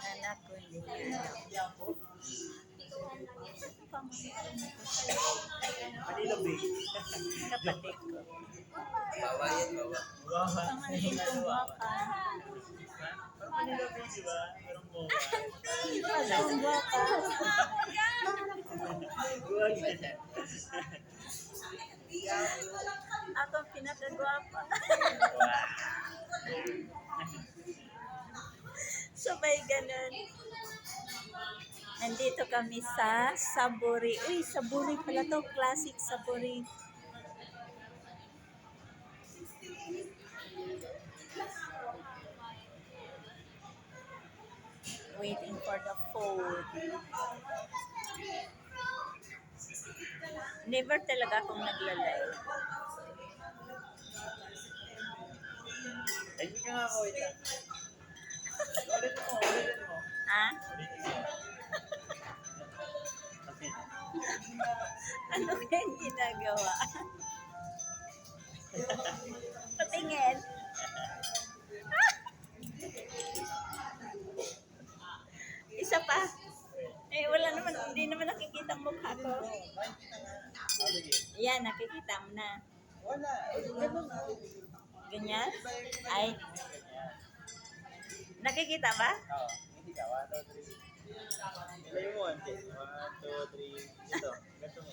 Anak ko hindi niya alam. Manila Bay. Kapatid ko. Bawa yan, bawa. Pamangkin kong baka. Parang Manila Bay, di ba? Parang mo. Kong baka. Huwag yan. Ako ang pinakagwapa. Sabay ganun. Nandito kami sa Saburi. Uy, Saburi pala to. Classic Saburi. Waiting for the food. Never talaga akong naglalay. Ay, hindi ka nga ako ito. Ulit mo. Ha? Ano kayang ginagawa? Patingin. Isa pa. Eh, wala naman, hindi naman nakikita ang mukha ko. Yan, nakikita mo na. Wala. Ganun na. Ganyan? Ay. Nakikita ba? Oo. Hindi ka. 1, 2, 3. Ilay mo 1, 2, 3. Ito. Ganito mo.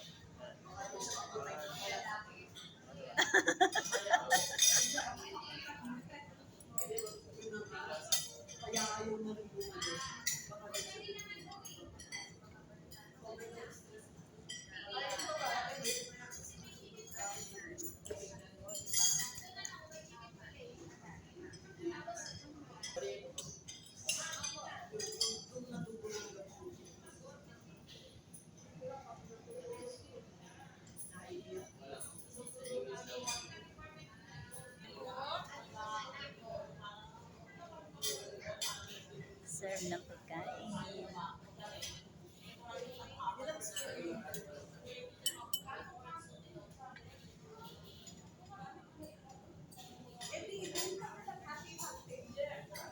Serve ng pagkain.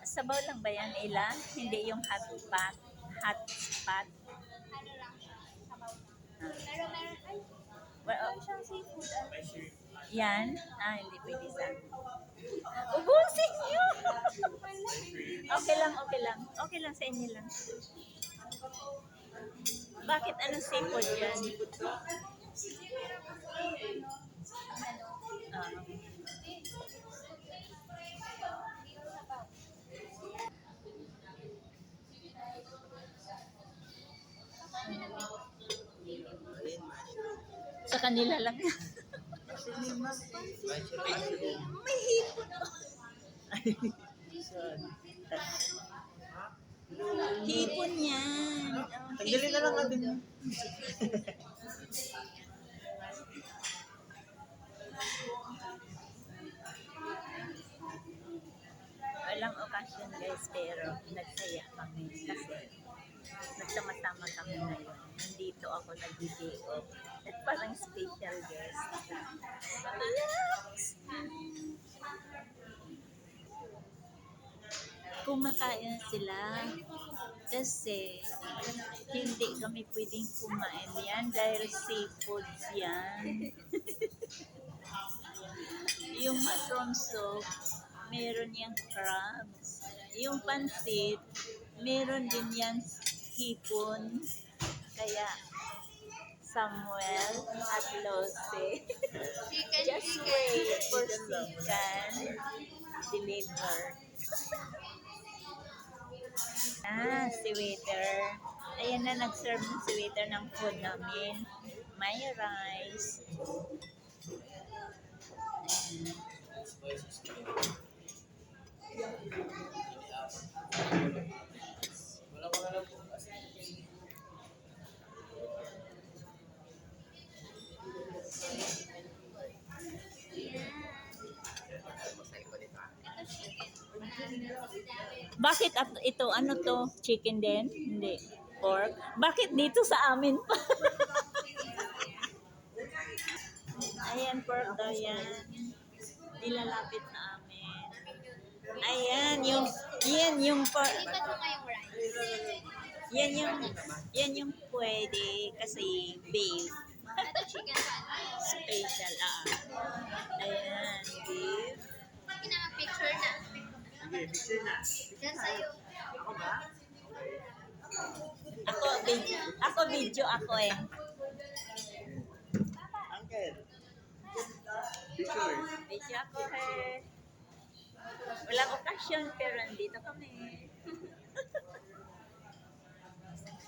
Sabaw lang ba yan, Ila? Hindi yung hot pot? Hot pot? Ano lang siya, sabaw na. Pero meron, ay, Well, meron siyang seafood. May shrimp. yan? Hindi pwede sa... Ubusin nyo! Okay lang, okay lang. Okay lang sa inyo lang. Bakit? Anong seafood yan? Ah. Sa kanila lang. May hipon. Hipon yan. Tanggalin na lang natin yun. Walang okasyon guys, pero nagsaya kami kasi nagsama-sama kami ngayon. Nandito ako nag-day off. Parang special guest. Yes! Kumakain sila kasi hindi kami pwedeng kumain yan dahil seafoods yan. Yung mushroom soup, meron yung crabs. Yung pansit, meron din yung hipon. Kaya, Samuel at Lose, just wait for chicken deliver. Si waiter. Ayan na, nag-serve na si waiter ng food namin. May rice. Wala ko na lang po. Bakit ito, ano to? Chicken din? Hindi. Pork? Bakit dito sa amin pa? Ayan, pork daw yan. Nilalapit na amin. Ayan, yung pork. Iba to ngayong rice. Yan yung pwede kasi beef. Ito chicken sandwich. Special, Ayan, beef. Pinaka-picture na. Sige, picture na. Yan sa'yo. Ako ba? Ako video ako eh. Uncle. Picture. Video ako eh. Walang okasyon pero nandito kami.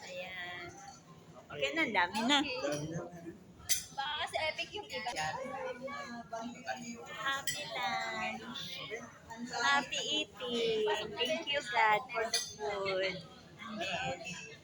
Ayan. Okay na, ang dami na. Dami na. Baka kasi epic yung iba. Happy lunch. Happy eating. Thank you God for the food. Amen.